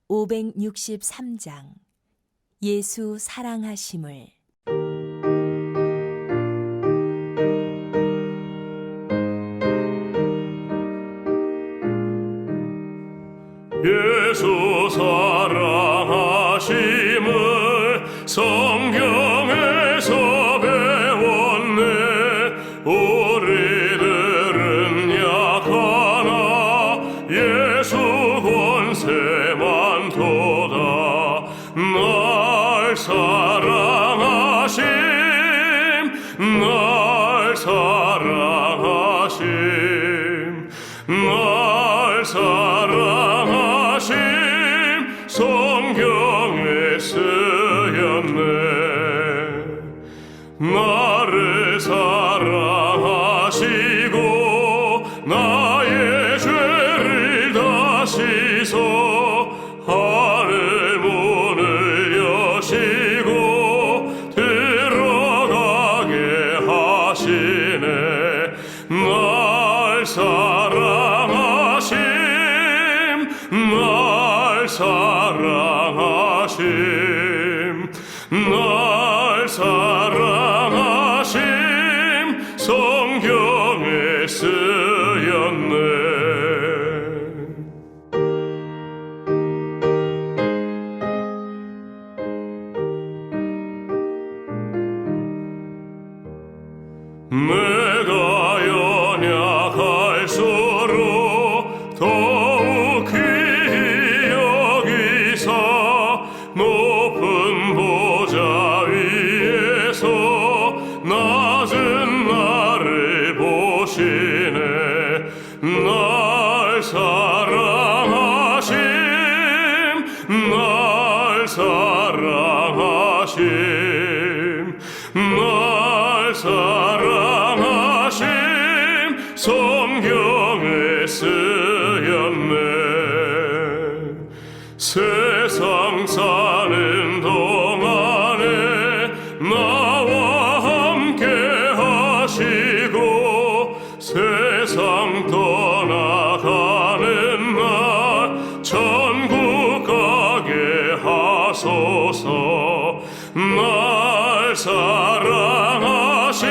563장 예수 사랑하심을. 예수 사랑하심을 성경에서 배웠네. 우리들은 약하나 예수 권세만 도다. 날 사랑하심, 날 사랑하심, 날 사랑하심, 성경에 쓰였네. 나를 사랑하시고 나의 죄를 다 씻어 하늘 문을 여시고 들어가게 하시네. 날 사랑하심, 날 사랑하심, 날 사랑하심, 성경에 쓰였네. 내가 연약할수록 더욱 귀히 여기사 높은 보좌 위에서 낮은 나를 보시네. 날 사랑하심, 날 사랑하심, 날 사랑하심, 성경에 쓰였네. 세상 사는 동안에 나와 함께 하시고 세상 떠나가는 날 천국 가게 하소서. 날 사랑하심,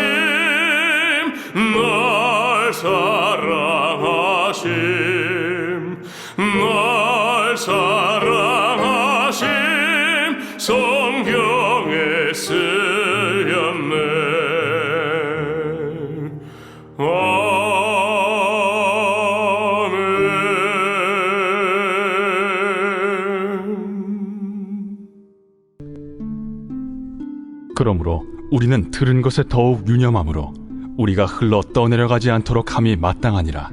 날 사랑하심, 날 사랑하심, 성경에 쓰였네. 그러므로 우리는 들은 것에 더욱 유념하므로 우리가 흘러 떠내려가지 않도록 함이 마땅하니라.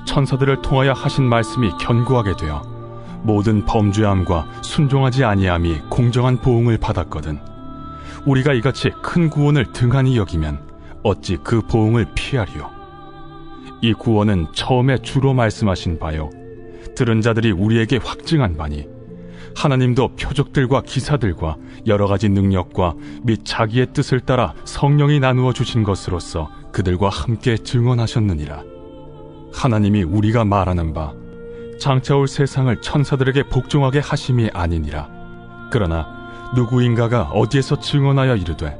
천사들을 통하여 하신 말씀이 견고하게 되어 모든 범죄함과 순종하지 아니함이 공정한 보응을 받았거든. 우리가 이같이 큰 구원을 등한히 여기면 어찌 그 보응을 피하리요. 이 구원은 처음에 주로 말씀하신 바요 들은 자들이 우리에게 확증한 바니 하나님도 표적들과 기사들과 여러 가지 능력과 및 자기의 뜻을 따라 성령이 나누어 주신 것으로서 그들과 함께 증언하셨느니라. 하나님이 우리가 말하는 바 장차 올 세상을 천사들에게 복종하게 하심이 아니니라. 그러나 누구인가가 어디에서 증언하여 이르되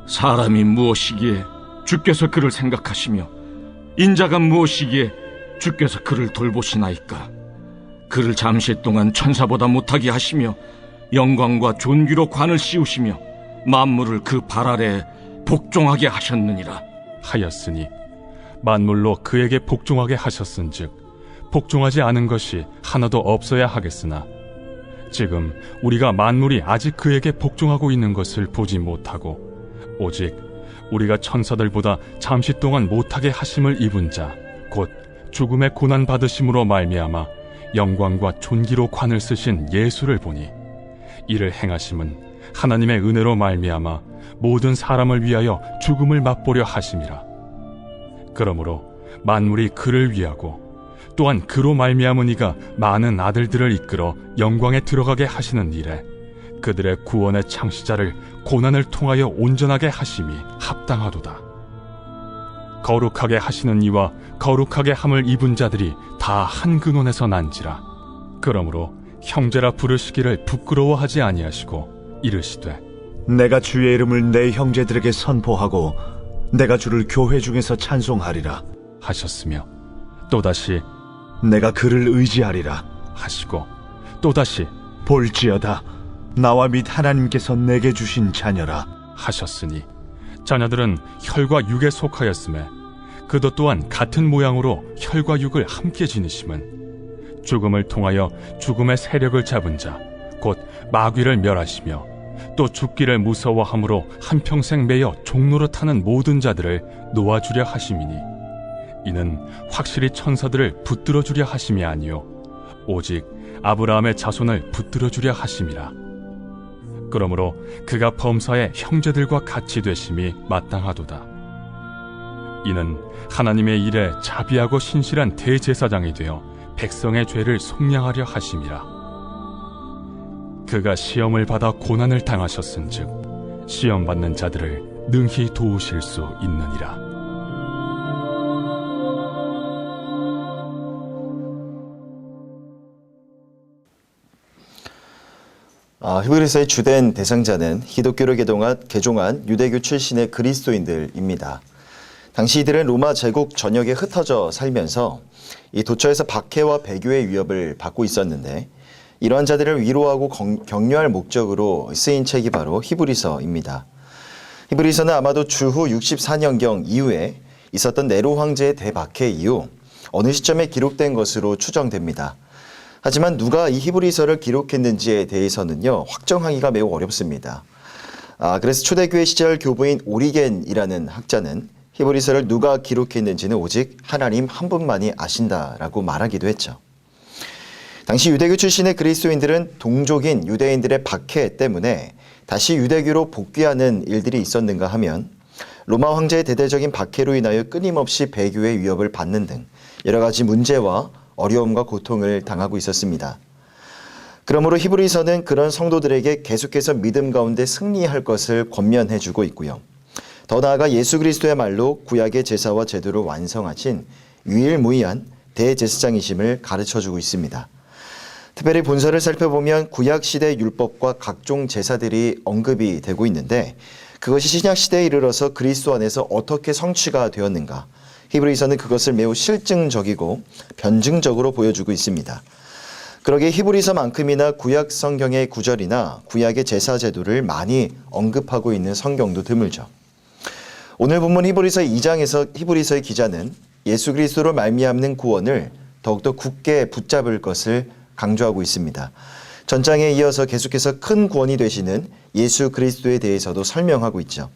사람이 무엇이기에 주께서 그를 생각하시며 인자가 무엇이기에 주께서 그를 돌보시나이까. 그를 잠시 동안 천사보다 못하게 하시며 영광과 존귀로 관을 씌우시며 만물을 그 발 아래에 복종하게 하셨느니라 하였으니 만물로 그에게 복종하게 하셨은즉 복종하지 않은 것이 하나도 없어야 하겠으나 지금 우리가 만물이 아직 그에게 복종하고 있는 것을 보지 못하고 오직 우리가 천사들보다 잠시 동안 못하게 하심을 입은 자 곧 죽음의 고난 받으심으로 말미암아 영광과 존귀로 관을 쓰신 예수를 보니 이를 행하심은 하나님의 은혜로 말미암아 모든 사람을 위하여 죽음을 맛보려 하심이라. 그러므로 만물이 그를 위하고 또한 그로 말미암은 이가 많은 아들들을 이끌어 영광에 들어가게 하시는 일에 그들의 구원의 창시자를 고난을 통하여 온전하게 하심이 합당하도다. 거룩하게 하시는 이와 거룩하게 함을 입은 자들이 다 한 근원에서 난지라. 그러므로 형제라 부르시기를 부끄러워하지 아니하시고 이르시되 내가 주의 이름을 내 형제들에게 선포하고 내가 주를 교회 중에서 찬송하리라. 하셨으며 또다시 내가 그를 의지하리라. 하시고 또다시 볼지어다 나와 및 하나님께서 내게 주신 자녀라. 하셨으니 자녀들은 혈과 육에 속하였음에 그도 또한 같은 모양으로 혈과 육을 함께 지니심은 죽음을 통하여 죽음의 세력을 잡은 자 곧 마귀를 멸하시며 또 죽기를 무서워함으로 한평생 매여 종로로 타는 모든 자들을 놓아주려 하심이니 이는 확실히 천사들을 붙들어 주려 하심이 아니요 오직 아브라함의 자손을 붙들어 주려 하심이라. 그러므로 그가 범사의 형제들과 같이 되심이 마땅하도다. 이는 하나님의 일에 자비하고 신실한 대제사장이 되어 백성의 죄를 속량하려 하심이라. 그가 시험을 받아 고난을 당하셨은즉 시험 받는 자들을 능히 도우실 수 있느니라. 히브리서의 주된 대상자는 기독교를 개종한 유대교 출신의 그리스도인들입니다. 당시 이들은 로마 제국 전역에 흩어져 살면서 이 도처에서 박해와 배교의 위협을 받고 있었는데 이러한 자들을 위로하고 격려할 목적으로 쓰인 책이 바로 히브리서입니다. 히브리서는 아마도 주후 64년경 이후에 있었던 네로 황제의 대박해 이후 어느 시점에 기록된 것으로 추정됩니다. 하지만 누가 이 히브리서를 기록했는지에 대해서는요, 확정하기가 매우 어렵습니다. 그래서 초대교회 시절 교부인 오리겐이라는 학자는 히브리서를 누가 기록했는지는 오직 하나님 한 분만이 아신다라고 말하기도 했죠. 당시 유대교 출신의 그리스도인들은 동족인 유대인들의 박해 때문에 다시 유대교로 복귀하는 일들이 있었는가 하면 로마 황제의 대대적인 박해로 인하여 끊임없이 배교의 위협을 받는 등 여러 가지 문제와 어려움과 고통을 당하고 있었습니다. 그러므로 히브리서는 그런 성도들에게 계속해서 믿음 가운데 승리할 것을 권면해주고 있고요. 더 나아가 예수 그리스도야말로 구약의 제사와 제도를 완성하신 유일무이한 대제사장이심을 가르쳐주고 있습니다. 특별히 본서를 살펴보면 구약시대 율법과 각종 제사들이 언급이 되고 있는데 그것이 신약시대에 이르러서 그리스도 안에서 어떻게 성취가 되었는가, 히브리서는 그것을 매우 실증적이고 변증적으로 보여주고 있습니다. 그러기에 히브리서만큼이나 구약 성경의 구절이나 구약의 제사 제도를 많이 언급하고 있는 성경도 드물죠. 오늘 본문 히브리서 2장에서 히브리서의 기자는 예수 그리스도로 말미암는 구원을 더욱더 굳게 붙잡을 것을 강조하고 있습니다. 전장에 이어서 계속해서 큰 구원이 되시는 예수 그리스도에 대해서도 설명하고 있죠.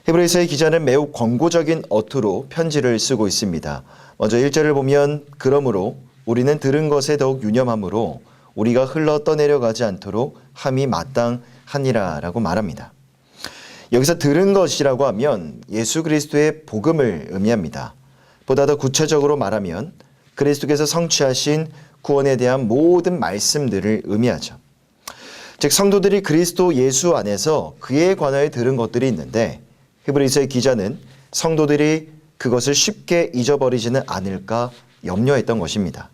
히브리서의 기자는 매우 권고적인 어투로 편지를 쓰고 있습니다. 먼저 1절을 보면 그러므로 우리는 들은 것에 더욱 유념함으로 우리가 흘러 떠내려가지 않도록 함이 마땅하니라 라고 말합니다. 여기서 들은 것이라고 하면 예수 그리스도의 복음을 의미합니다. 보다 더 구체적으로 말하면 그리스도께서 성취하신 구원에 대한 모든 말씀들을 의미하죠. 즉 성도들이 그리스도 예수 안에서 그에 관하여 들은 것들이 있는데 히브리서의 기자는 성도들이 그것을 쉽게 잊어버리지는 않을까 염려했던 것입니다.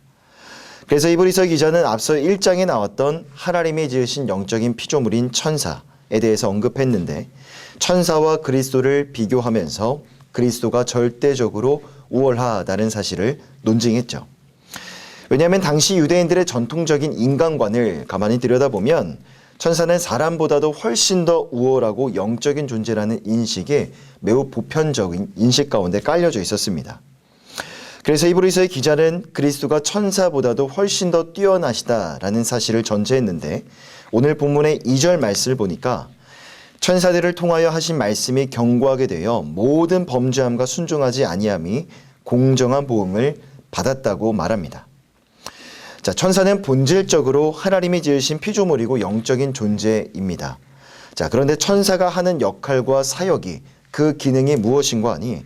그래서 히브리서 기자는 앞서 1장에 나왔던 하나님이 지으신 영적인 피조물인 천사에 대해서 언급했는데 천사와 그리스도를 비교하면서 그리스도가 절대적으로 우월하다는 사실을 논증했죠. 왜냐하면 당시 유대인들의 전통적인 인간관을 가만히 들여다보면 천사는 사람보다도 훨씬 더 우월하고 영적인 존재라는 인식이 매우 보편적인 인식 가운데 깔려져 있었습니다. 그래서 히브리서의 기자는 그리스도가 천사보다도 훨씬 더 뛰어나시다라는 사실을 전제했는데 오늘 본문의 2절 말씀을 보니까 천사들을 통하여 하신 말씀이 견고하게 되어 모든 범죄함과 순종하지 아니함이 공정한 보응을 받았다고 말합니다. 자, 천사는 본질적으로 하나님이 지으신 피조물이고 영적인 존재입니다. 자, 그런데 천사가 하는 역할과 사역이 그 기능이 무엇인가 하니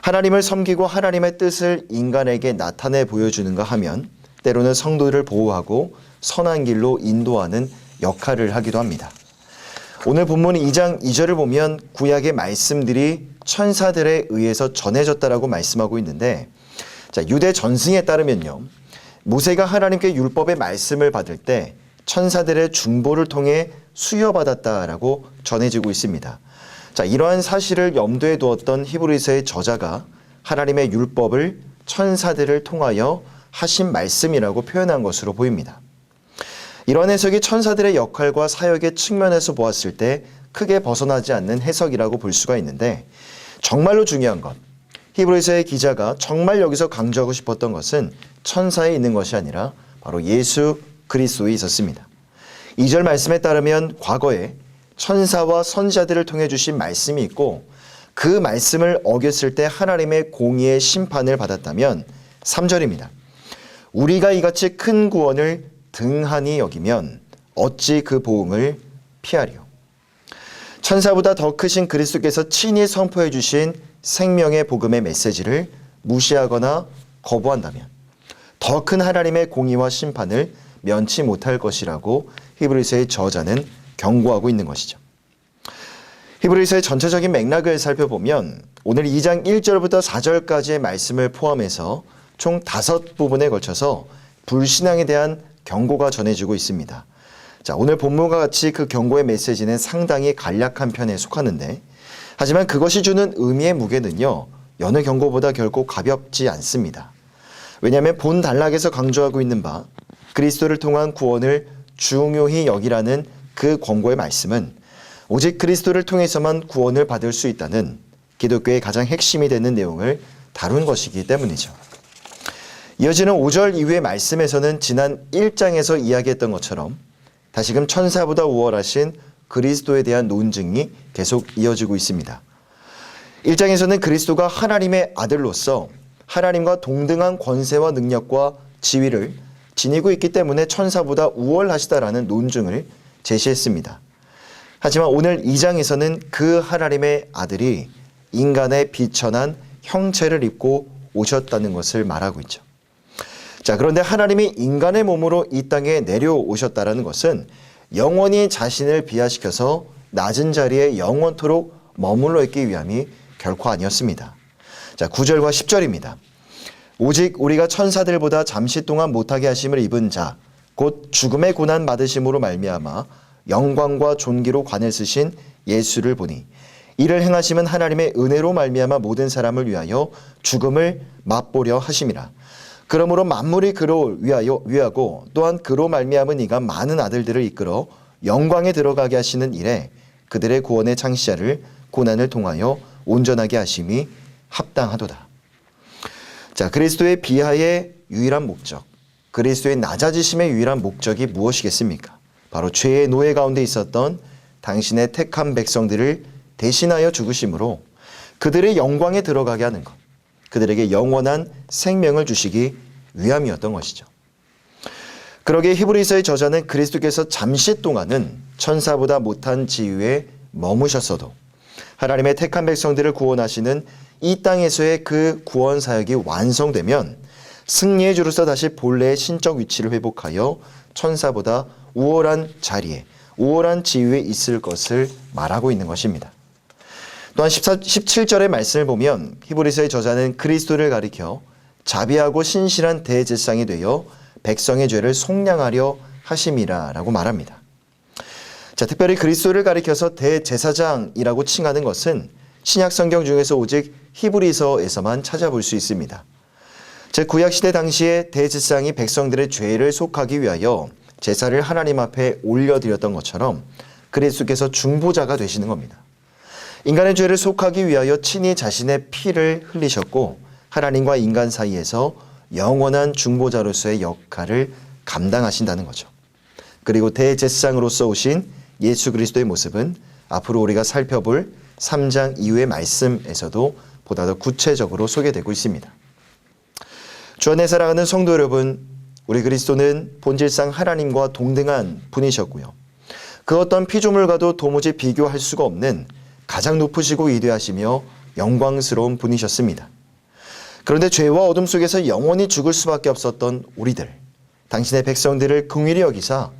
하나님을 섬기고 하나님의 뜻을 인간에게 나타내 보여주는가 하면 때로는 성도들을 보호하고 선한 길로 인도하는 역할을 하기도 합니다. 오늘 본문 2장 2절을 보면 구약의 말씀들이 천사들에 의해서 전해졌다라고 말씀하고 있는데 자, 유대 전승에 따르면요. 모세가 하나님께 율법의 말씀을 받을 때 천사들의 중보를 통해 수여받았다라고 전해지고 있습니다. 자, 이러한 사실을 염두에 두었던 히브리서의 저자가 하나님의 율법을 천사들을 통하여 하신 말씀이라고 표현한 것으로 보입니다. 이런 해석이 천사들의 역할과 사역의 측면에서 보았을 때 크게 벗어나지 않는 해석이라고 볼 수가 있는데, 정말로 중요한 것, 히브리서의 기자가 정말 여기서 강조하고 싶었던 것은 천사에 있는 것이 아니라 바로 예수 그리스도에 있었습니다. 2절 말씀에 따르면 과거에 천사와 선지자들을 통해 주신 말씀이 있고, 그 말씀을 어겼을 때 하나님의 공의의 심판을 받았다면 3절입니다. 우리가 이같이 큰 구원을 등한히 여기면 어찌 그 보응을 피하리요. 천사보다 더 크신 그리스도께서 친히 선포해 주신 생명의 복음의 메시지를 무시하거나 거부한다면 더 큰 하나님의 공의와 심판을 면치 못할 것이라고 히브리서의 저자는 경고하고 있는 것이죠. 히브리서의 전체적인 맥락을 살펴보면 오늘 2장 1절부터 4절까지의 말씀을 포함해서 총 5부분에 걸쳐서 불신앙에 대한 경고가 전해지고 있습니다. 자, 오늘 본문과 같이 그 경고의 메시지는 상당히 간략한 편에 속하는데, 하지만 그것이 주는 의미의 무게는요, 여느 경고보다 결코 가볍지 않습니다. 왜냐하면 본 단락에서 강조하고 있는 바 그리스도를 통한 구원을 중요히 여기라는 그 권고의 말씀은 오직 그리스도를 통해서만 구원을 받을 수 있다는 기독교의 가장 핵심이 되는 내용을 다룬 것이기 때문이죠. 이어지는 5절 이후의 말씀에서는 지난 1장에서 이야기했던 것처럼 다시금 천사보다 우월하신 그리스도에 대한 논증이 계속 이어지고 있습니다. 1장에서는 그리스도가 하나님의 아들로서 하나님과 동등한 권세와 능력과 지위를 지니고 있기 때문에 천사보다 우월하시다라는 논증을 제시했습니다. 하지만 오늘 2장에서는 그 하나님의 아들이 인간의 비천한 형체를 입고 오셨다는 것을 말하고 있죠. 자, 그런데 하나님이 인간의 몸으로 이 땅에 내려오셨다는 것은 영원히 자신을 비하시켜서 낮은 자리에 영원토록 머물러 있기 위함이 결코 아니었습니다. 자, 9절과 10절입니다. 오직 우리가 천사들보다 잠시 동안 못하게 하심을 입은 자, 곧 죽음의 고난 받으심으로 말미암아 영광과 존귀로 관을 쓰신 예수를 보니 이를 행하심은 하나님의 은혜로 말미암아 모든 사람을 위하여 죽음을 맛보려 하심이라. 그러므로 만물이 그로 위하고 또한 그로 말미암은 이가 많은 아들들을 이끌어 영광에 들어가게 하시는 일에 그들의 구원의 창시자를 고난을 통하여 온전하게 하심이 합당하도다. 자, 그리스도의 비하의 유일한 목적, 그리스도의 낮아지심의 유일한 목적이 무엇이겠습니까? 바로 죄의 노예 가운데 있었던 당신의 택한 백성들을 대신하여 죽으심으로 그들의 영광에 들어가게 하는 것, 그들에게 영원한 생명을 주시기 위함이었던 것이죠. 그러기에 히브리서의 저자는 그리스도께서 잠시 동안은 천사보다 못한 지위에 머무셨어도 하나님의 택한 백성들을 구원하시는 이 땅에서의 그 구원 사역이 완성되면 승리의 주로서 다시 본래의 신적 위치를 회복하여 천사보다 우월한 자리에, 우월한 지위에 있을 것을 말하고 있는 것입니다. 또한 17절의 말씀을 보면 히브리서의 저자는 그리스도를 가리켜 자비하고 신실한 대제사장이 되어 백성의 죄를 속량하려 하심이라 라고 말합니다. 자, 특별히 그리스도를 가리켜서 대제사장이라고 칭하는 것은 신약 성경 중에서 오직 히브리서에서만 찾아볼 수 있습니다. 제 구약시대 당시에 대제사장이 백성들의 죄를 속하기 위하여 제사를 하나님 앞에 올려드렸던 것처럼 그리스도께서 중보자가 되시는 겁니다. 인간의 죄를 속하기 위하여 친히 자신의 피를 흘리셨고 하나님과 인간 사이에서 영원한 중보자로서의 역할을 감당하신다는 거죠. 그리고 대제사장으로서 오신 예수 그리스도의 모습은 앞으로 우리가 살펴볼 3장 이후의 말씀에서도 보다 더 구체적으로 소개되고 있습니다. 주 안에 사랑하는 성도 여러분, 우리 그리스도는 본질상 하나님과 동등한 분이셨고요. 그 어떤 피조물과도 도무지 비교할 수가 없는 가장 높으시고 위대하시며 영광스러운 분이셨습니다. 그런데 죄와 어둠 속에서 영원히 죽을 수밖에 없었던 우리들, 당신의 백성들을 긍휼히 여기사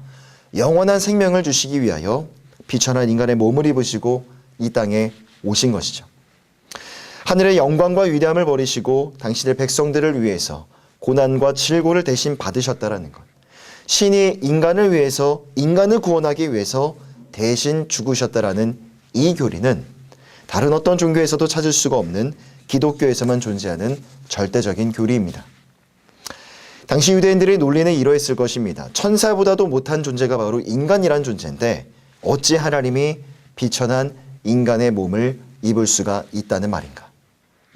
영원한 생명을 주시기 위하여 비천한 인간의 몸을 입으시고 이 땅에 오신 것이죠. 하늘의 영광과 위대함을 버리시고 당신의 백성들을 위해서 고난과 질고를 대신 받으셨다라는 것. 신이 인간을 위해서, 인간을 구원하기 위해서 대신 죽으셨다라는 이 교리는 다른 어떤 종교에서도 찾을 수가 없는 기독교에서만 존재하는 절대적인 교리입니다. 당시 유대인들의 논리는 이러했을 것입니다. 천사보다도 못한 존재가 바로 인간이란 존재인데 어찌 하나님이 비천한 인간의 몸을 입을 수가 있다는 말인가.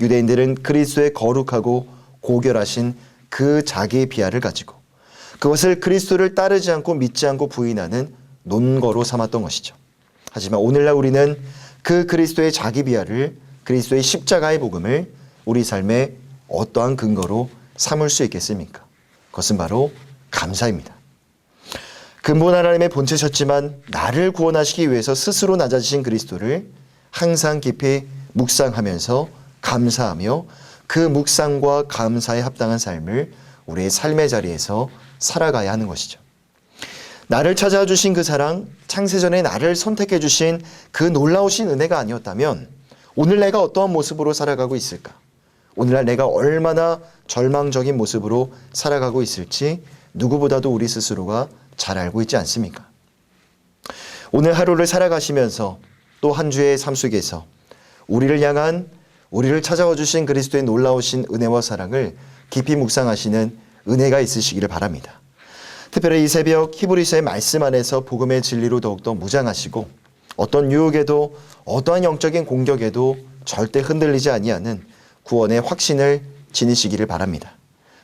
유대인들은 그리스도의 거룩하고 고결하신 그 자기의 비하를 가지고 그것을 그리스도를 따르지 않고 믿지 않고 부인하는 논거로 삼았던 것이죠. 하지만 오늘날 우리는 그 그리스도의 자기 비하를, 그리스도의 십자가의 복음을 우리 삶의 어떠한 근거로 삼을 수 있겠습니까? 그것은 바로 감사입니다. 근본 하나님의 본체셨지만 나를 구원하시기 위해서 스스로 낮아지신 그리스도를 항상 깊이 묵상하면서 감사하며 그 묵상과 감사에 합당한 삶을 우리의 삶의 자리에서 살아가야 하는 것이죠. 나를 찾아와 주신 그 사랑, 창세전에 나를 선택해 주신 그 놀라우신 은혜가 아니었다면 오늘 내가 어떠한 모습으로 살아가고 있을까? 오늘날 내가 얼마나 절망적인 모습으로 살아가고 있을지 누구보다도 우리 스스로가 잘 알고 있지 않습니까? 오늘 하루를 살아가시면서 또 한 주의 삶 속에서 우리를 향한, 우리를 찾아와 주신 그리스도의 놀라우신 은혜와 사랑을 깊이 묵상하시는 은혜가 있으시기를 바랍니다. 특별히 이 새벽 히브리서의 말씀 안에서 복음의 진리로 더욱더 무장하시고 어떤 유혹에도 어떠한 영적인 공격에도 절대 흔들리지 아니하는 구원의 확신을 지니시기를 바랍니다.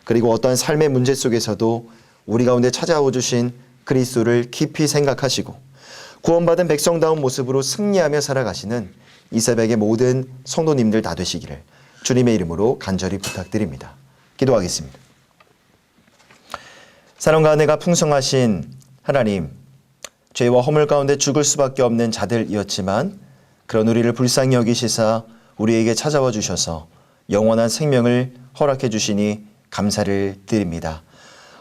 그리고 어떠한 삶의 문제 속에서도 우리 가운데 찾아와 주신 그리스도를 깊이 생각하시고 구원받은 백성다운 모습으로 승리하며 살아가시는 이 새벽의 모든 성도님들 다 되시기를 주님의 이름으로 간절히 부탁드립니다. 기도하겠습니다. 사랑과 은혜가 풍성하신 하나님, 죄와 허물 가운데 죽을 수밖에 없는 자들이었지만 그런 우리를 불쌍히 여기시사 우리에게 찾아와 주셔서 영원한 생명을 허락해 주시니 감사를 드립니다.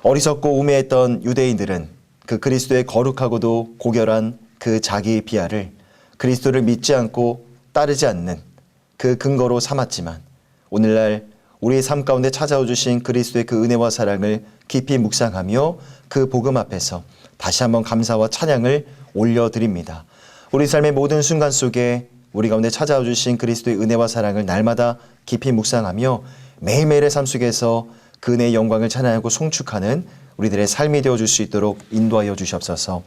어리석고 우매했던 유대인들은 그 그리스도의 거룩하고도 고결한 그 자기 비하를 그리스도를 믿지 않고 따르지 않는 그 근거로 삼았지만 오늘날 우리의 삶 가운데 찾아와 주신 그리스도의 그 은혜와 사랑을 깊이 묵상하며 그 복음 앞에서 다시 한번 감사와 찬양을 올려드립니다. 우리 삶의 모든 순간 속에 우리 가운데 찾아와 주신 그리스도의 은혜와 사랑을 날마다 깊이 묵상하며 매일매일의 삶 속에서 그 은혜의 영광을 찬양하고 송축하는 우리들의 삶이 되어줄 수 있도록 인도하여 주시옵소서.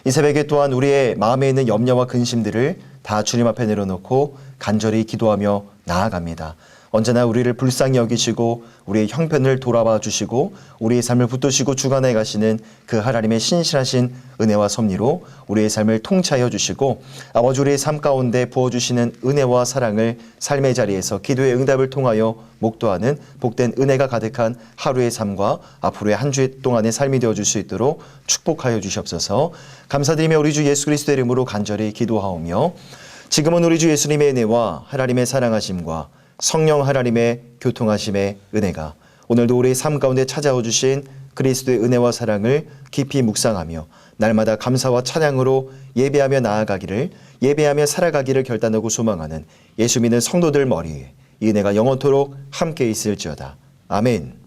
이 새벽에 또한 우리의 마음에 있는 염려와 근심들을 다 주님 앞에 내려놓고 간절히 기도하며 나아갑니다. 언제나 우리를 불쌍히 여기시고 우리의 형편을 돌아봐 주시고 우리의 삶을 붙드시고 주관해 가시는 그 하나님의 신실하신 은혜와 섭리로 우리의 삶을 통치하여 주시고 아버지 우리의 삶 가운데 부어주시는 은혜와 사랑을 삶의 자리에서 기도의 응답을 통하여 목도하는 복된 은혜가 가득한 하루의 삶과 앞으로의 한 주 동안의 삶이 되어줄 수 있도록 축복하여 주시옵소서. 감사드리며 우리 주 예수 그리스도의 이름으로 간절히 기도하오며 지금은 우리 주 예수님의 은혜와 하나님의 사랑하심과 성령 하나님의 교통하심의 은혜가 오늘도 우리의 삶 가운데 찾아오 주신 그리스도의 은혜와 사랑을 깊이 묵상하며 날마다 감사와 찬양으로 예배하며 나아가기를, 예배하며 살아가기를 결단하고 소망하는 예수 믿는 성도들 머리에 이 은혜가 영원토록 함께 있을지어다. 아멘.